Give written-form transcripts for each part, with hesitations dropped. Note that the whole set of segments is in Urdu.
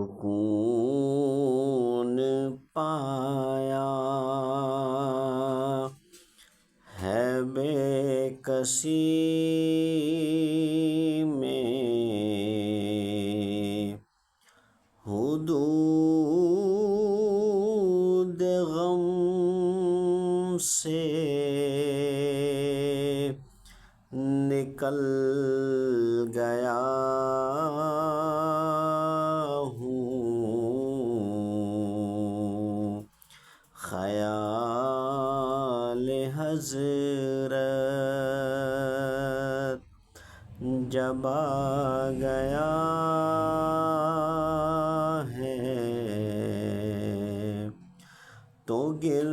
سکون پایا ہے بے کسی میں حدود غم سے نکل گیا ہوں، خیال حضرت جب آ گیا ہے تو گرتے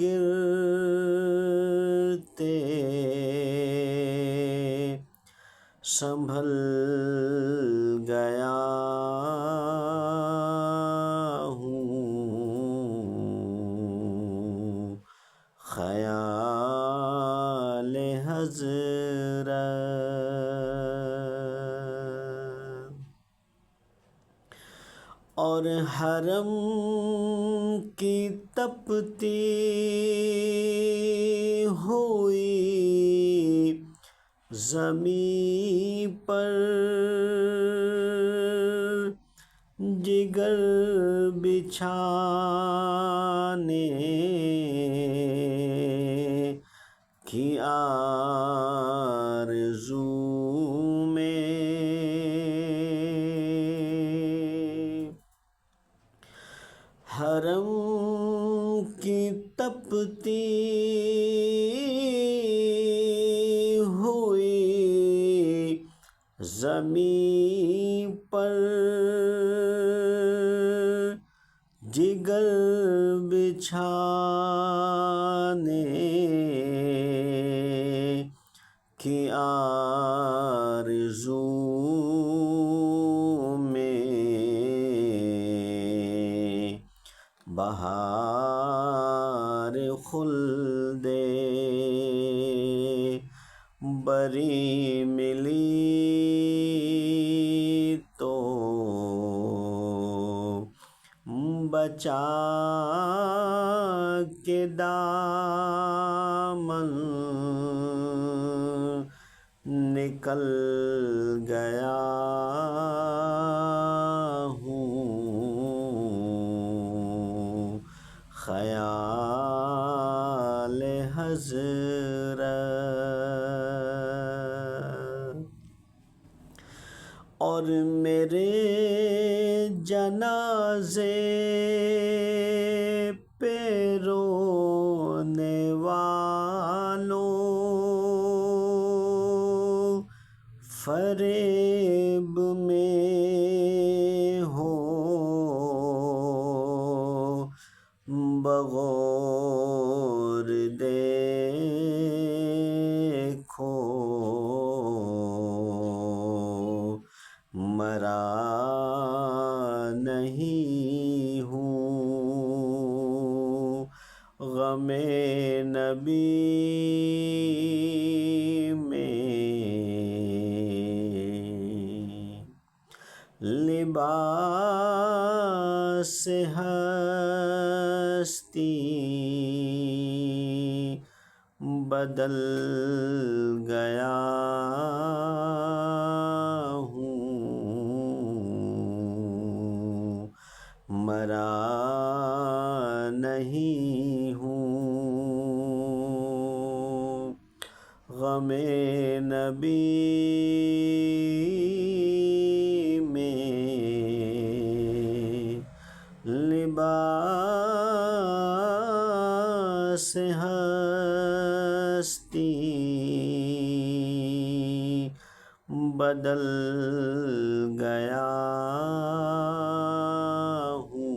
گرتے سنبھل گیا ہوں، خیال حضرت۔ اور حرم کی تپتی ہوئی زمین پر جگر بچھانے کی آرزو میں حرم کی تپتی ہوئی زمین پر جگر بچھانے کی آرزو میں بہار خلد بری ملی تو بچا کے دامن نکل گیا ہوں، خیال حضرت۔ اور میرے جنازے پہ رونے والوں فریب میں ہو بغور دیکھو، مرا نہیں ہوں غم نبی میں، لباس ہستی بدل گیا ہوں، مرا نہیں ہوں غم نبی میں، لباس ہستی بدل گیا ہوں،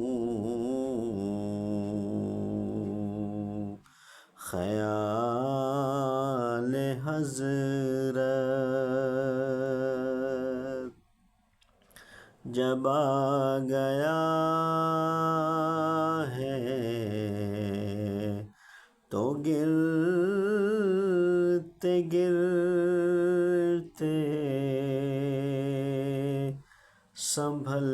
خیال حضرت جب آ گیا ہے تو گرتے گرتے سنبھل